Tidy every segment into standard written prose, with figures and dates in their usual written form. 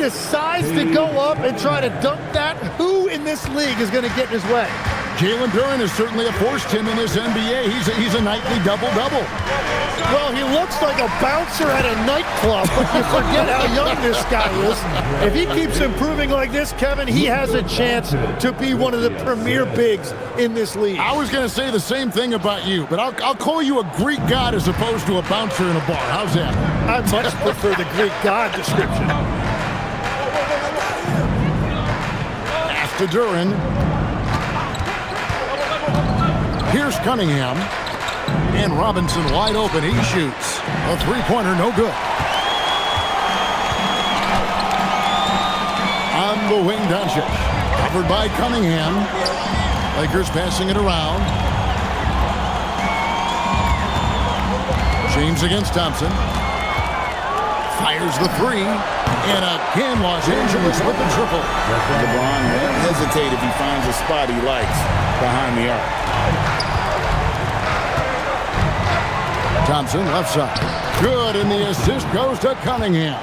decides to go up and try to dunk that, who in this league is going to get in his way? Jalen Duren has certainly forced him in his NBA. He's a nightly double-double. Well, he looks like a bouncer at a nightclub, but you forget how young this guy is. If he keeps improving like this, Kevin, he has a chance to be one of the premier bigs in this league. I was going to say the same thing about you, but I'll call you a Greek god as opposed to a bouncer in a bar. How's that? I much prefer the Greek god description. Pass to Duren. Here's Cunningham. And Robinson wide open. He shoots. A three-pointer, no good. On the wing, Doncic. Covered by Cunningham. Lakers passing it around. James against Thompson. Fires the three. And again, Los Angeles with the triple. LeBron won't hesitate if he finds a spot he likes behind the arc. Thompson, left side. Good, and the assist goes to Cunningham.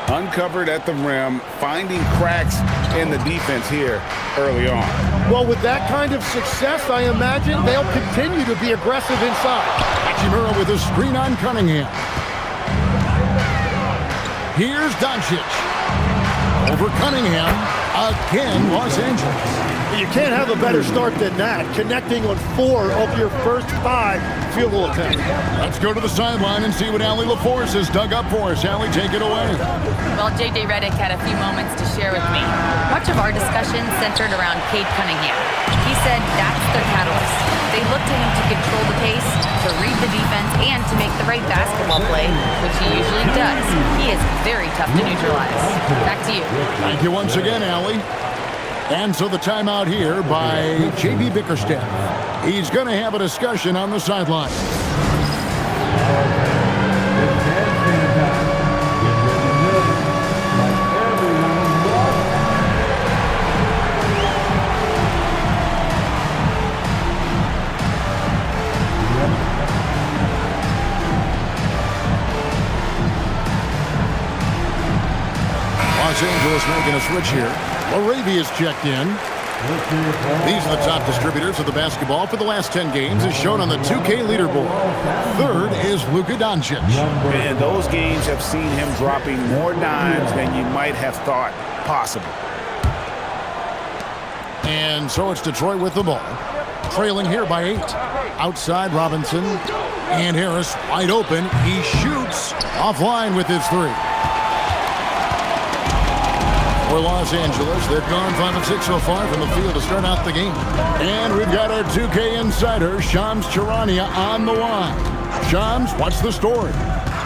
Uncovered at the rim, finding cracks in the defense here early on. Well, with that kind of success, I imagine they'll continue to be aggressive inside. Hachimura with a screen on Cunningham. Here's Doncic. Over Cunningham. Again, Los Angeles. You can't have a better start than that, connecting on 4 of your first 5 field goal attempts. Let's go to the sideline and see what Allie LaForce has dug up for us. Allie, take it away. Well, J.J. Redick had a few moments to share with me. Much of our discussion centered around Cade Cunningham. He said that's their catalyst. They look to him to control the pace, to read the defense, and to make the right basketball play, which he usually does. He is very tough to neutralize. Back to you. Thank you once again, Allie. And so the timeout here by J.B. Bickerstaff. He's going to have a discussion on the sideline. Los Angeles making a switch here. Arabia's checked in. These are the top distributors of the basketball for the last 10 games, as shown on the 2K leaderboard. Third is Luka Doncic. And those games have seen him dropping more dimes than you might have thought possible. And so it's Detroit with the ball. Trailing here by 8. Outside, Robinson. And Harris wide open. He shoots offline with his 3. For Los Angeles, they've gone 5 of 6 so far from the field to start out the game. And we've got our 2K insider, Shams Charania, on the line. Shams, what's the story?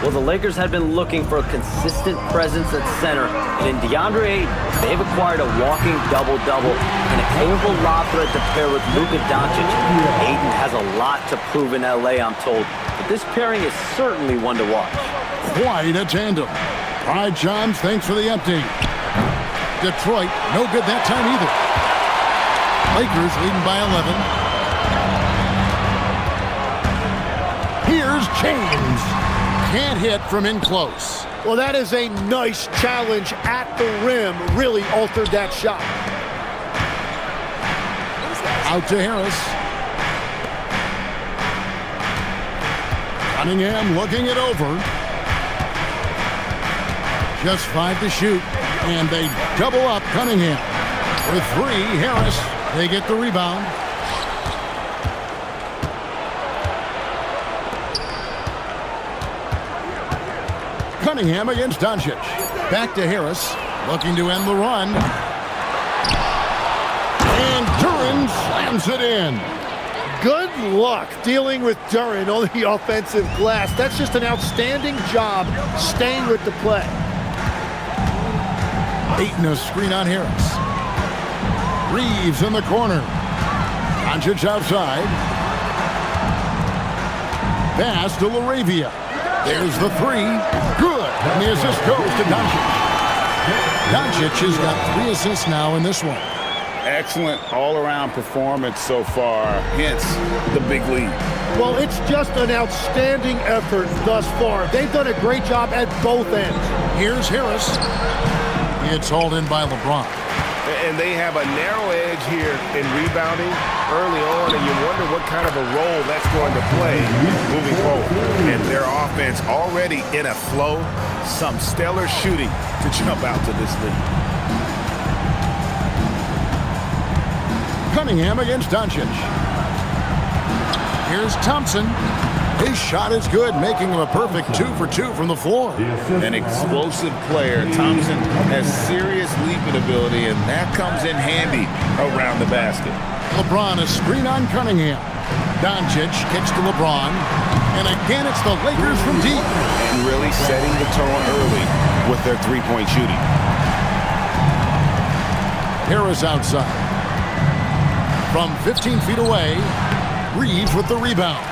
Well, the Lakers had been looking for a consistent presence at center, and in DeAndre Ayton, they've acquired a walking double-double and a capable lob threat to pair with Luka Doncic. Ayton has a lot to prove in LA, I'm told, but this pairing is certainly one to watch. Quite a tandem. All right, Shams, thanks for the update. Detroit, no good that time either. Lakers leading by 11. Here's James. Can't hit from in close. Well, that is a nice challenge at the rim. Really altered that shot. Out to Harris. Cunningham looking it over. Just 5 to shoot. And they double up Cunningham. With 3, Harris, they get the rebound. Cunningham against Doncic. Back to Harris, looking to end the run. And Duren slams it in. Good luck dealing with Duren on the offensive glass. That's just an outstanding job staying with the play. Ayton a screen on Harris. Reeves in the corner. Doncic outside. Pass to LaRavia. There's the 3. Good. And the assist goes to Doncic. Doncic has got 3 assists now in this one. Excellent all-around performance so far, hence the big lead. Well, it's just an outstanding effort thus far. They've done a great job at both ends. Here's Harris. It's hauled in by LeBron. And they have a narrow edge here in rebounding early on, and you wonder what kind of a role that's going to play moving forward. And their offense already in a flow, some stellar shooting to jump out to this lead. Cunningham against Doncic. Here's Thompson. His shot is good, making him a perfect 2 for 2 from the floor. An explosive player. Thompson has serious leaping ability, and that comes in handy around the basket. LeBron, a screen on Cunningham. Doncic kicks to LeBron. And again, it's the Lakers from deep. And really setting the tone early with their three-point shooting. Harris outside. From 15 feet away, Reeves with the rebound.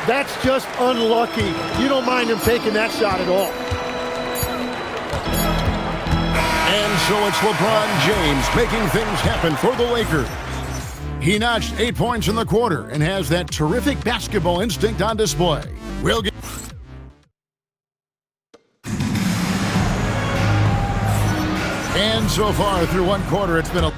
That's just unlucky. You don't mind him taking that shot at all. And so it's LeBron James making things happen for the Lakers. He notched 8 points in the quarter and has that terrific basketball instinct on display. We'll get... And so far through one quarter, it's been a...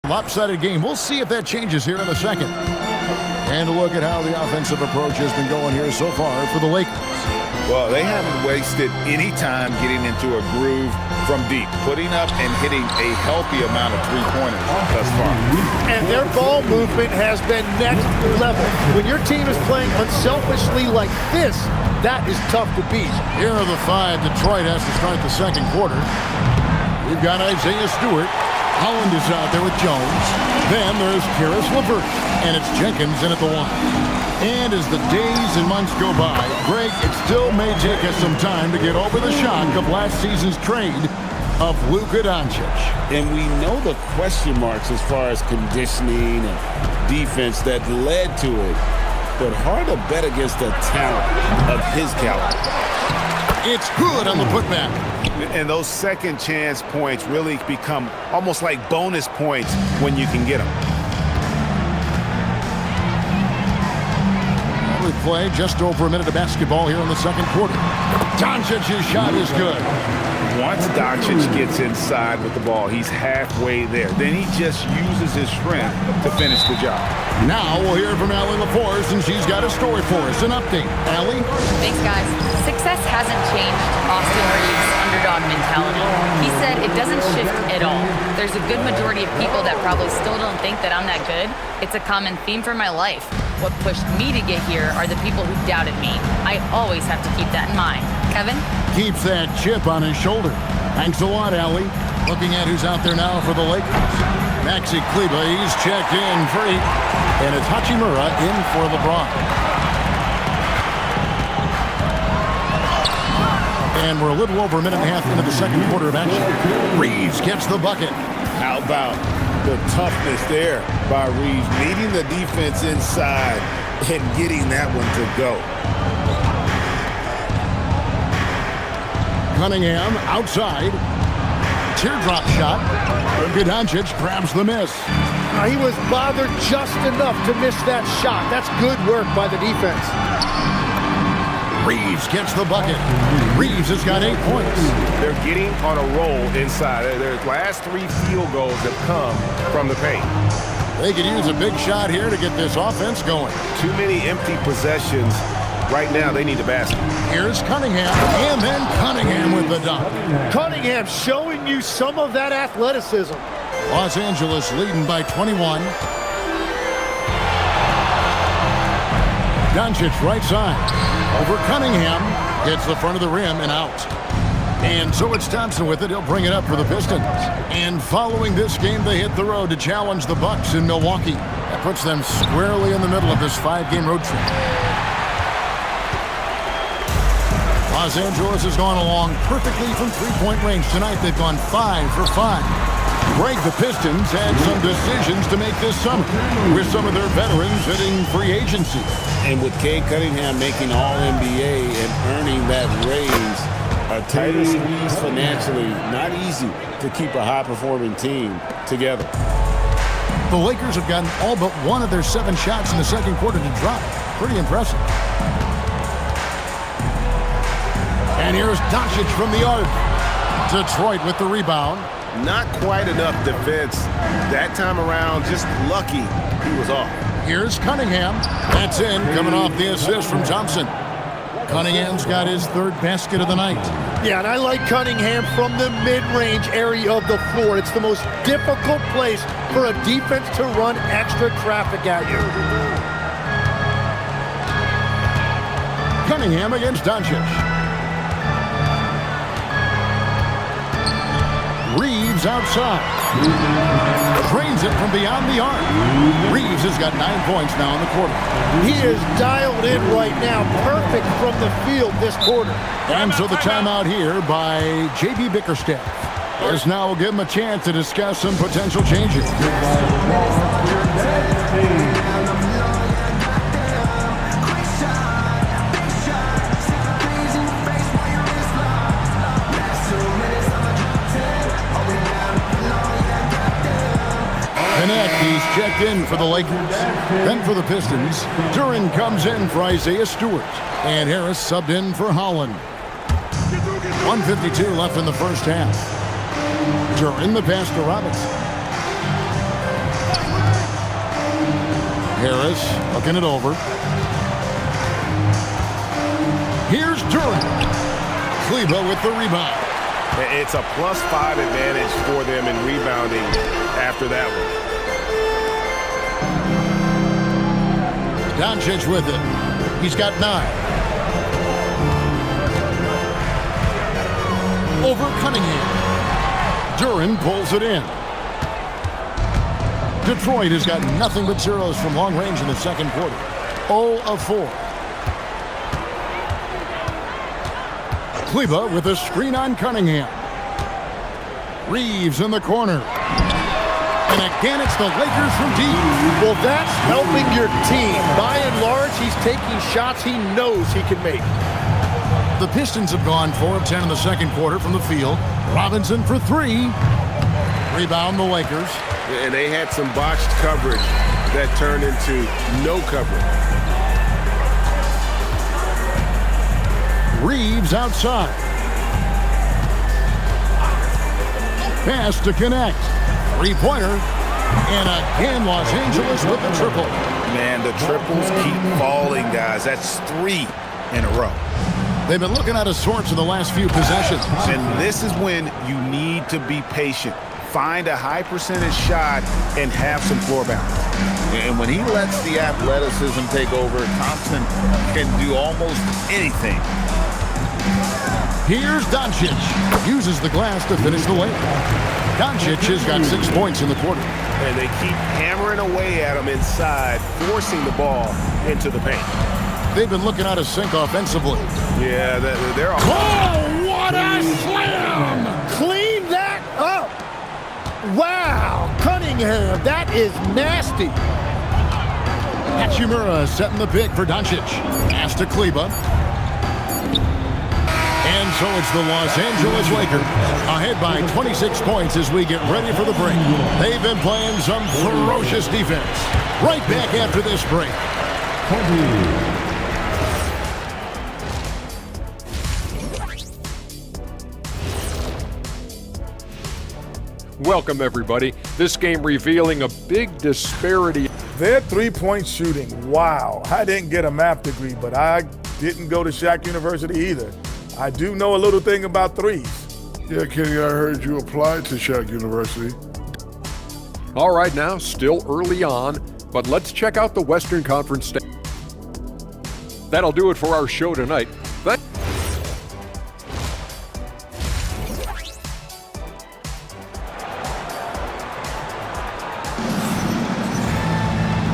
lopsided game. We'll see if that changes here in a second. And look at how the offensive approach has been going here so far for the Lakers. Well, they haven't wasted any time getting into a groove from deep, putting up and hitting a healthy amount of three-pointers thus far. And their ball movement has been next level. When your team is playing unselfishly like this, that is tough to beat. Here are the 5 Detroit has to start the second quarter. We've got Isaiah Stewart. Holland is out there with Jones. Then there's Karis LeVert, and it's Jenkins in at the 1. And as the days and months go by, Greg, it still may take us some time to get over the shock of last season's trade of Luka Doncic. And we know the question marks as far as conditioning and defense that led to it, but hard to bet against the talent of his caliber. It's good on the putback. And those second chance points really become almost like bonus points when you can get them. We play just over a minute of basketball here in the second quarter. Doncic's shot is good. Once Doncic gets inside with the ball, he's halfway there. Then he just uses his strength to finish the job. Now we'll hear from Allie LaForce, and she's got a story for us. An update. Allie? Thanks, guys. Success hasn't changed Austin Reeves' underdog mentality. He said it doesn't shift at all. There's a good majority of people that probably still don't think that I'm that good. It's a common theme for my life. What pushed me to get here are the people who doubted me. I always have to keep that in mind. Kevin? Keeps that chip on his shoulder. Thanks a lot, Allie. Looking at who's out there now for the Lakers. Maxi Kleber, he's checked in free. And it's Hachimura in for LeBron. And we're a little over a minute and a half into the second quarter of action. Reeves gets the bucket. How about the toughness there by Reeves, meeting the defense inside and getting that one to go. Cunningham outside. Teardrop shot. Doncic grabs the miss. He was bothered just enough to miss that shot. That's good work by the defense. Reeves gets the bucket. Reeves has got 8 points. They're getting on a roll inside. Their last 3 field goals have come from the paint. They could use a big shot here to get this offense going. Too many empty possessions. Right now, they need a basket. Here's Cunningham, and then Cunningham with the dunk. Cunningham showing you some of that athleticism. Los Angeles leading by 21. Doncic right side. Over Cunningham. Hits the front of the rim and out. And so it's Thompson with it. He'll bring it up for the Pistons. And following this game, they hit the road to challenge the Bucks in Milwaukee. That puts them squarely in the middle of this 5-game road trip. Los Angeles has gone along perfectly from three-point range tonight. They've gone 5 for 5. Greg, the Pistons had some decisions to make this summer with some of their veterans hitting free agency. And with Cade Cunningham making All-NBA and earning that raise, a tighter squeeze financially, not easy to keep a high-performing team together. The Lakers have gotten all but one of their 7 shots in the second quarter to drop. Pretty impressive. And here's Doncic from the arc. Detroit with the rebound. Not quite enough defense that time around. Just lucky he was off. Here's Cunningham. That's in, coming off the assist from Thompson. Cunningham's got his 3rd basket of the night. Yeah, and I like Cunningham from the mid-range area of the floor. It's the most difficult place for a defense to run extra traffic at you. Cunningham against Doncic. Reeves outside. Drains it from beyond the arc. Reeves has got 9 points now in the quarter. He is dialed in right now. Perfect from the field this quarter. And so the timeout here by J.B. Bickerstaff. As now we'll give him a chance to discuss some potential changes. He's checked in for the Lakers. Then for the Pistons, Duren comes in for Isaiah Stewart. And Harris subbed in for Holland. 1:52 left in the first half. Duren the pass to Robinson. Harris looking it over. Here's Duren. Kleber with the rebound. It's a +5 advantage for them in rebounding after that one. Doncic with it. He's got 9. Over Cunningham. Duren pulls it in. Detroit has got nothing but zeros from long range in the second quarter. 0 of 4. Kleber with a screen on Cunningham. Reeves in the corner. And again, it's the Lakers from deep. Well, that's helping your team. By and large, he's taking shots he knows he can make. The Pistons have gone 4 of 10 in the second quarter from the field. Robinson for 3. Rebound the Lakers. And they had some botched coverage that turned into no coverage. Reeves outside. Pass to connect. 3-pointer. And again, Los Angeles with the triple. Man, the triples keep falling, guys. That's 3 in a row. They've been looking out of sorts in the last few possessions. And this is when you need to be patient. Find a high percentage shot and have some floor balance. And when he lets the athleticism take over, Thompson can do almost anything. Here's Doncic. Uses the glass to finish the layup. Doncic has got 6 points in the quarter. And they keep hammering away at him inside, forcing the ball into the paint. They've been looking out of sync offensively. Yeah, they're all... Oh, what a slam! Clean that up. Wow, Cunningham, that is nasty. Hachimura setting the pick for Doncic. Pass to Kleber. And so it's the Los Angeles Lakers ahead by 26 points as we get ready for the break. They've been playing some ferocious defense. Right back after this break. Welcome, everybody. This game revealing a big disparity. Their three-point shooting, wow. I didn't get a math degree, but I didn't go to Shack University either. I do know a little thing about threes. Yeah, Kenny, I heard you applied to Shack University. All right, now, still early on, but let's check out the Western Conference. That'll do it for our show tonight.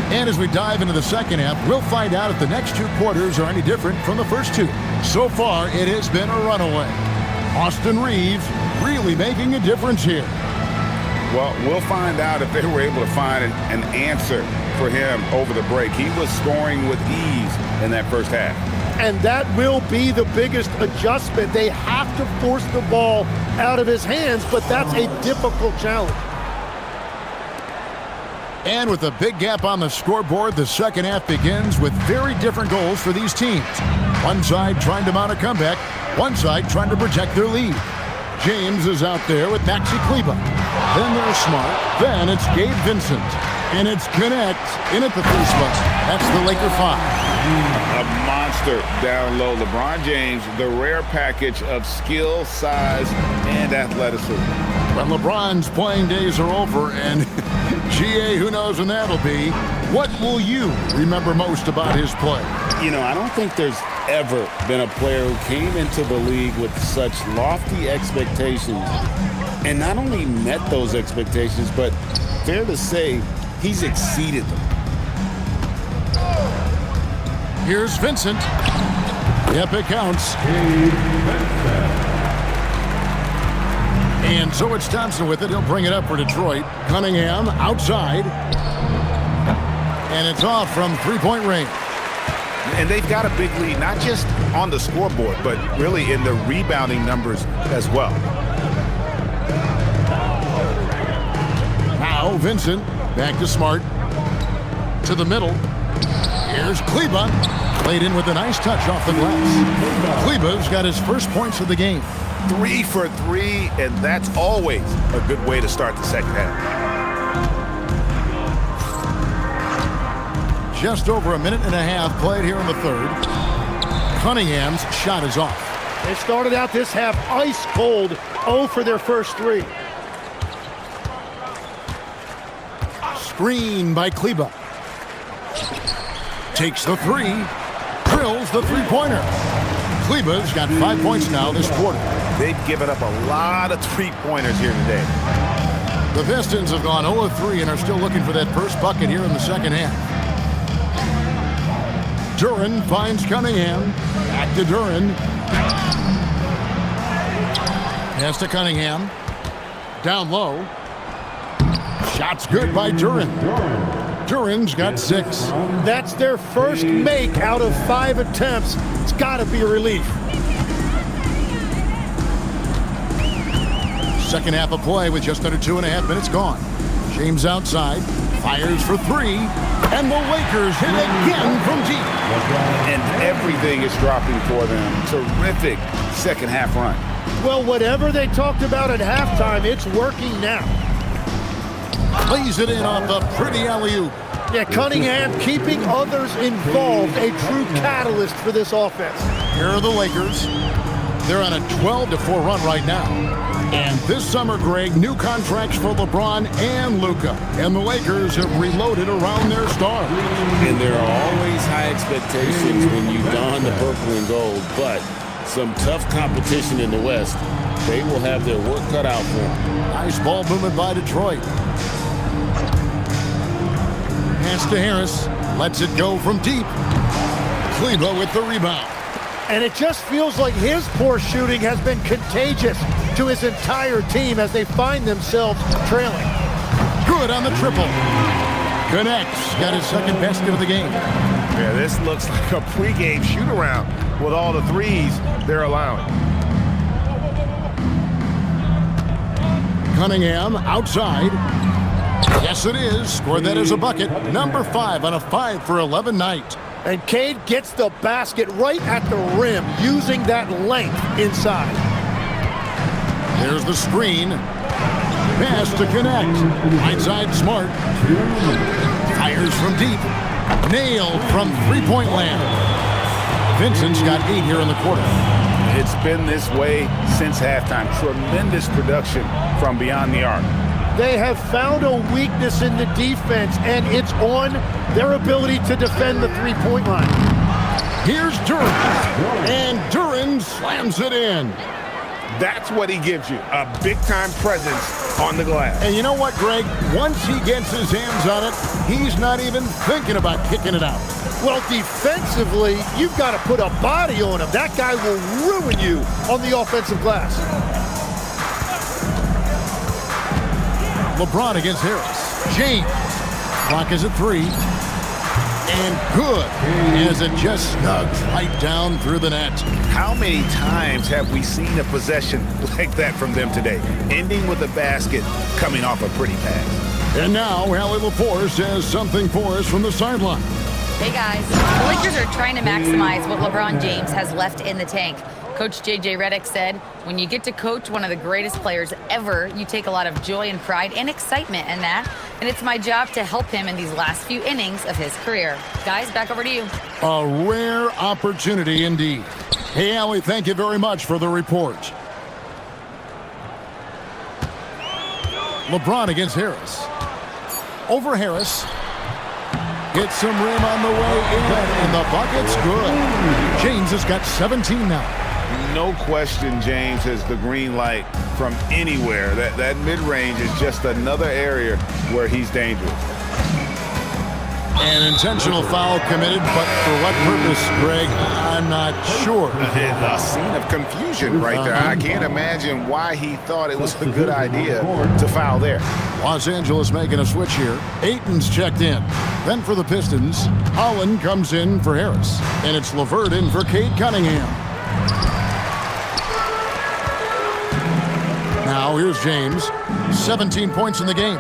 And as we dive into the second half, we'll find out if the next 2 quarters are any different from the first 2. So far, it has been a runaway. Austin Reeves really making a difference here. Well, we'll find out if they were able to find an answer for him over the break. He was scoring with ease in that first half. And that will be the biggest adjustment. They have to force the ball out of his hands, but that's a difficult challenge. And with a big gap on the scoreboard, the second half begins with very different goals for these teams. One side trying to mount a comeback, one side trying to protect their lead. James is out there with Maxi Kleba. Then there's Smart. Then it's Gabe Vincent. And it's Connect in at the 3 spot. That's the Laker 5. A monster down low. LeBron James, the rare package of skill, size, and athleticism. When LeBron's playing days are over, and GA, who knows when that'll be, what will you remember most about his play? You know, I don't think there's ever been a player who came into the league with such lofty expectations and not only met those expectations, but fair to say, he's exceeded them. Here's Vincent. Yep, it counts. And so it's Thompson with it. He'll bring it up for Detroit. Cunningham outside. And it's off from three-point range. And they've got a big lead, not just on the scoreboard, but really in the rebounding numbers as well. Now Vincent back to Smart. To the middle. Here's Kleba. Played in with a nice touch off the glass. Kleba's got his first points of the game. 3 for 3, and that's always a good way to start the second half. Just over a minute and a half played here in the third. Cunningham's shot is off. They started out this half ice cold, 0 for their first 3. Screen by Kleba. Takes the 3. Drills the three-pointer. Kleba's got 5 points now this quarter. They've given up a lot of three-pointers here today. The Pistons have gone 0 of 3 and are still looking for that first bucket here in the second half. Duren finds Cunningham. Back to Duren. Pass to Cunningham. Down low. Shot's good by Duren. Duren's got 6. That's their first make out of 5 attempts. It's got to be a relief. Second half of play with just under 2.5 minutes gone. James outside. Fires for 3. And the Lakers hit again from deep. And everything is dropping for them. Terrific second half run. Well, whatever they talked about at halftime, it's working now. Lays it in off the pretty alley-oop. Yeah, Cunningham keeping others involved, a true catalyst for this offense. Here are the Lakers. They're on a 12-4 run right now. And this summer, Greg, new contracts for LeBron and Luka. And the Lakers have reloaded around their stars. And there are always high expectations when you don the purple and gold, but some tough competition in the West. They will have their work cut out for them. Nice ball movement by Detroit. Pass to Harris. Lets it go from deep. Kleba with the rebound. And it just feels like his poor shooting has been contagious to his entire team as they find themselves trailing. Good on the triple. Connects. Got his second basket of the game. Yeah, this looks like a pregame shoot-around with all the threes they're allowing. Cunningham outside. Yes, it is. Scored that as a bucket. Number 5 on a 5 for 11 night. And Cade gets the basket right at the rim, using that length inside. There's the screen. Pass to Connect. Right side Smart. Fires from deep. Nailed from three-point land. Vincent's got 8 here in the quarter. It's been this way since halftime. Tremendous production from beyond the arc. They have found a weakness in the defense, and it's on their ability to defend the three-point line. Here's Duren. And Duren slams it in. That's what he gives you, a big-time presence on the glass. And you know what, Greg? Once he gets his hands on it, he's not even thinking about kicking it out. Well, defensively, you've got to put a body on him. That guy will ruin you on the offensive glass. LeBron against Harris. James. Clock is at 3. And good, as it just snugs right down through the net. How many times have we seen a possession like that from them today, ending with a basket coming off a pretty pass? And now, Allie LaForce has something for us from the sideline. Hey guys, the Lakers are trying to maximize what LeBron James has left in the tank. Coach J.J. Redick said, when you get to coach one of the greatest players ever, you take a lot of joy and pride and excitement in that. And it's my job to help him in these last few innings of his career. Guys, back over to you. A rare opportunity indeed. Hey, Allie, thank you very much for the report. LeBron against Harris. Over Harris. Hits some rim on the way in, and the bucket's good. James has got 17 now. No question James has the green light from anywhere. That mid-range is just another area where he's dangerous. An intentional foul committed, but for what purpose, Greg, I'm not sure. A scene of confusion right there. I can't imagine why he thought it was a good idea to foul there. Los Angeles making a switch here. Ayton's checked in. Then for the Pistons, Holland comes in for Harris. And it's LeVert in for Cade Cunningham. Now here's James. 17 points in the game.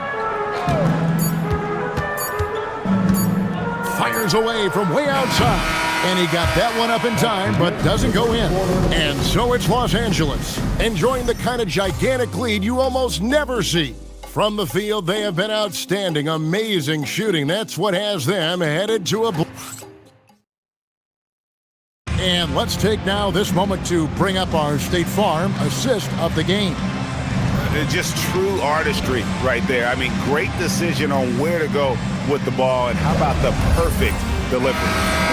Fires away from way outside. And he got that one up in time, but doesn't go in. And so it's Los Angeles, enjoying the kind of gigantic lead you almost never see. From the field, they have been outstanding, amazing shooting. That's what has them headed to a... And let's take now this moment to bring up our State Farm assist of the game. Just true artistry right there. I mean, great decision on where to go with the ball, and how about the perfect delivery?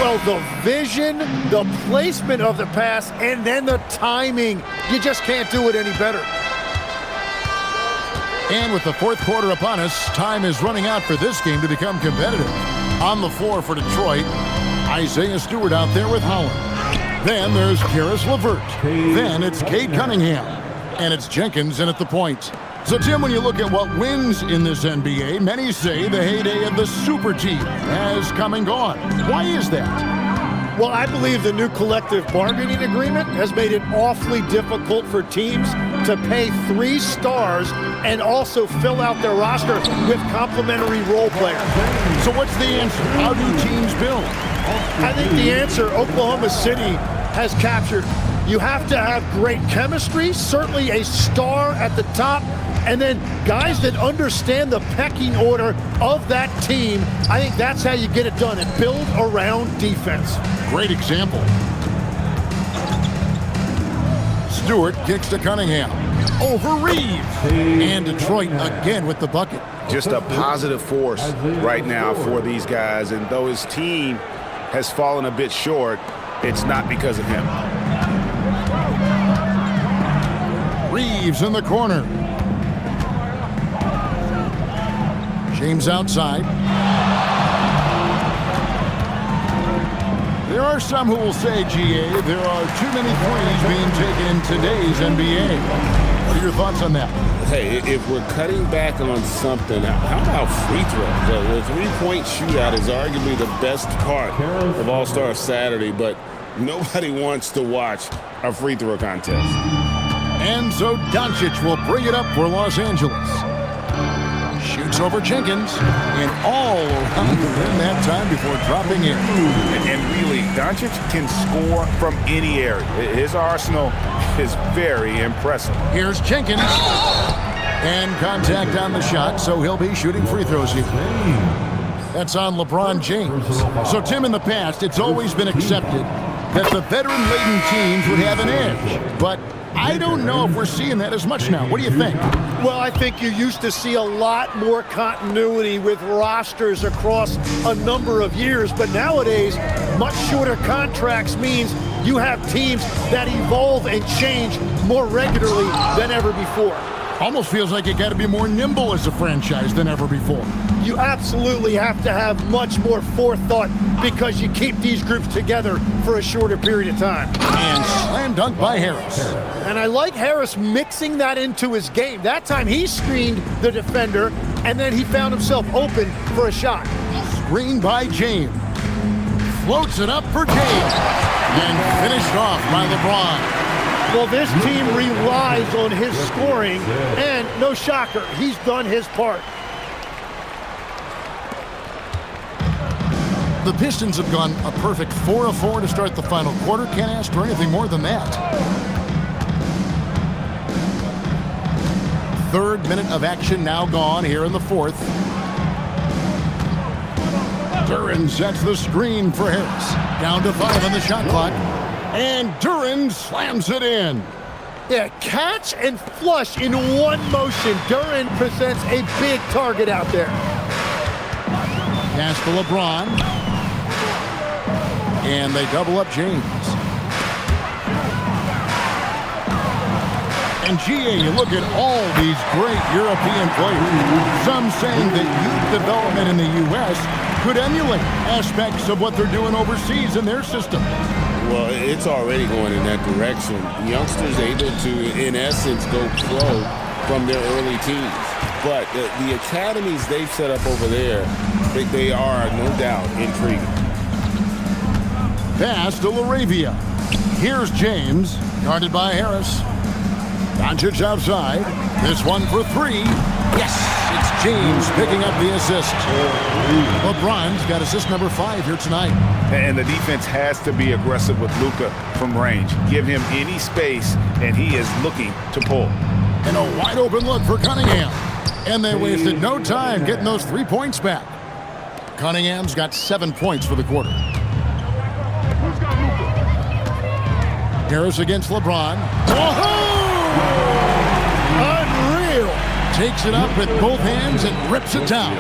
Well, the vision, the placement of the pass, and then the timing. You just can't do it any better. And with the fourth quarter upon us, time is running out for this game to become competitive. On the floor for Detroit, Isaiah Stewart out there with Holland. Then there's Karis LeVert. Then it's Cade Cunningham. And it's Jenkins in at the point. So, Tim, when you look at what wins in this NBA, many say the heyday of the super team has come and gone. Why is that? Well, I believe the new collective bargaining agreement has made it awfully difficult for teams to pay 3 stars and also fill out their roster with complementary role players. So what's the answer? How do teams build? I think the answer Oklahoma City has captured. You have to have great chemistry, certainly a star at the top, and then guys that understand the pecking order of that team. I think that's how you get it done, and build around defense. Great example. Stewart kicks to Cunningham. Over Reeves. And Detroit again with the bucket. Just a positive force right now for these guys, and though his team has fallen a bit short, it's not because of him. Reeves in the corner. James outside. There are some who will say, GA, there are too many threes being taken in today's NBA. What are your thoughts on that? Hey, if we're cutting back on something, how about free throws? The three-point shootout is arguably the best part of All-Star Saturday, but nobody wants to watch a free throw contest. And so Doncic will bring it up for Los Angeles. Shoots over Jenkins, and all around the rim that time before dropping in. And really, Doncic can score from any area. His arsenal is very impressive. Here's Jenkins. And contact on the shot, so he'll be shooting free throws here. That's on LeBron James. So, Tim, in the past, it's always been accepted that the veteran-laden teams would have an edge. But I don't know if we're seeing that as much now. What do you think? Well, I think you used to see a lot more continuity with rosters across a number of years, but nowadays, much shorter contracts means you have teams that evolve and change more regularly than ever before. Almost feels like you got to be more nimble as a franchise than ever before. you absolutely have to have much more forethought because you keep these groups together for a shorter period of time. And slam dunk by Harris. And I like Harris mixing that into his game. That time he screened the defender, and then he found himself open for a shot. Screen by James. Floats it up for James. And finished off by LeBron. Well, this team relies on his scoring, and no shocker, he's done his part. The Pistons have gone a perfect 4 of 4 to start the final quarter. Can't ask for anything more than that. Third minute of action now gone here in the fourth. Duran sets the screen for Harris. Down to 5 on the shot clock. And Duran slams it in. Yeah, catch and flush in one motion. Duran presents a big target out there. Pass to LeBron. And they double up James. And GA, you look at all these great European players. Some saying that youth development in the U.S. could emulate aspects of what they're doing overseas in their system. Well, it's already going in that direction. Youngsters able to, in essence, go pro from their early teens. But the academies they've set up over there, they are, no doubt, intriguing. Pass to LaRavia. Here's James, guarded by Harris. Doncic outside. This one for 3. Yes, it's James picking up the assist. LeBron's got assist number 5 here tonight. And the defense has to be aggressive with Luka from range. Give him any space, and he is looking to pull. And a wide open look for Cunningham. And they wasted no time getting those 3 points back. Cunningham's got 7 points for the quarter. Harris against LeBron. Whoa! Unreal! Takes it up with both hands and rips it down.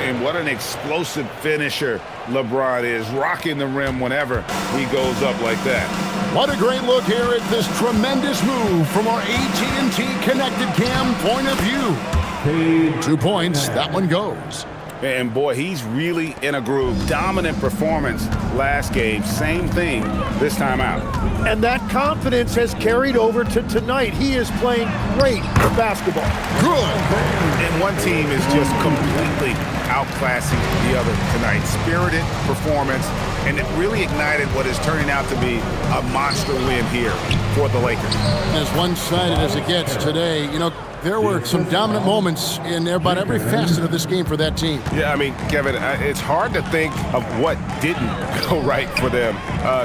And what an explosive finisher LeBron is, rocking the rim whenever he goes up like that. What a great look here at this tremendous move from our AT&T Connected Cam point of view. 2 points, that one goes. And boy, he's really in a groove. Dominant performance last game. Same thing this time out. And that confidence has carried over to tonight. He is playing great basketball. Good. And one team is just completely outclassing the other tonight. Spirited performance, and it really ignited what is turning out to be a monster win here for the Lakers. As one-sided as it gets today, you know, there were some dominant moments in about every facet of this game for that team. Yeah, I mean, Kevin, it's hard to think of what didn't go right for them.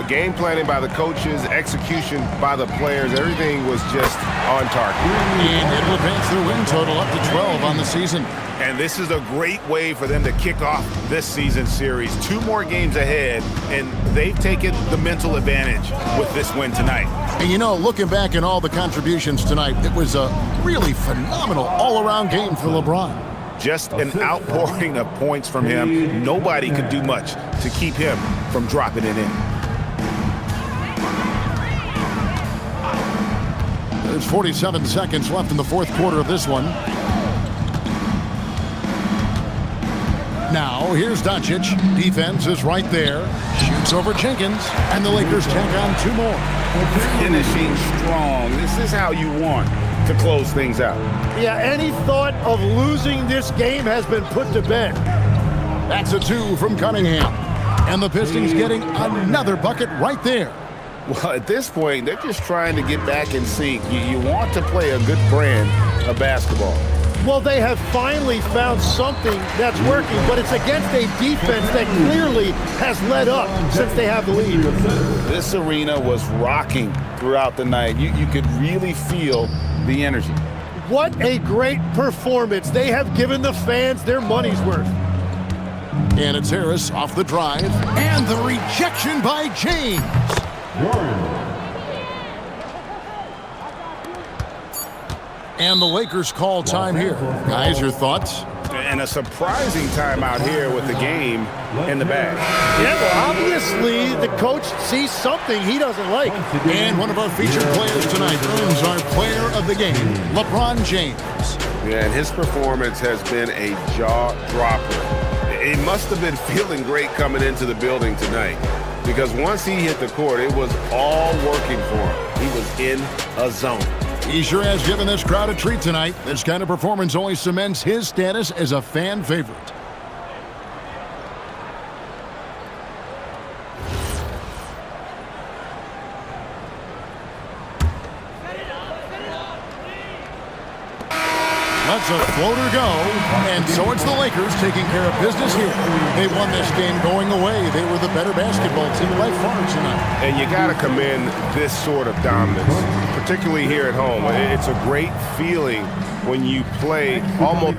Game planning by the coaches, execution by the players, everything was just on target. And it will advance their win total up to 12 on the season. And this is a great way for them to kick off this season series. 2 more games ahead, and they've taken the mental advantage with this win tonight. And you know, looking back at all the contributions tonight, it was a really phenomenal all-around game for LeBron. Just an outpouring of points from him. Nobody could do much to keep him from dropping it in. There's 47 seconds left in the fourth quarter of this one. Now, here's Doncic. Defense is right there. Shoots over Jenkins, and the Lakers tack on 2 more. Finishing strong. This is how you want to close things out. Yeah, any thought of losing this game has been put to bed. That's a 2 from Cunningham. And the Pistons getting another bucket right there. Well, at this point, they're just trying to get back in sync. You want to play a good brand of basketball. Well, they have finally found something that's working, but it's against a defense that clearly has let up since they have the lead. This arena was rocking throughout the night. You could really feel the energy. What a great performance. They have given the fans their money's worth. And it's Harris off the drive, and the rejection by James. And the Lakers call time here. Guys, your thoughts? And a surprising timeout here with the game in the bag. Yeah, well, obviously the coach sees something he doesn't like. And one of our featured players tonight earns our player of the game, LeBron James. Yeah, and his performance has been a jaw-dropper. He must have been feeling great coming into the building tonight, because once he hit the court, it was all working for him. He was in a zone. He sure has given this crowd a treat tonight. This kind of performance only cements his status as a fan favorite. Lets a floater go, and so it's the Lakers taking care of business here. They won this game going away. They were the better basketball team by far tonight. And you got to commend this sort of dominance, particularly here at home. It's a great feeling when you play almost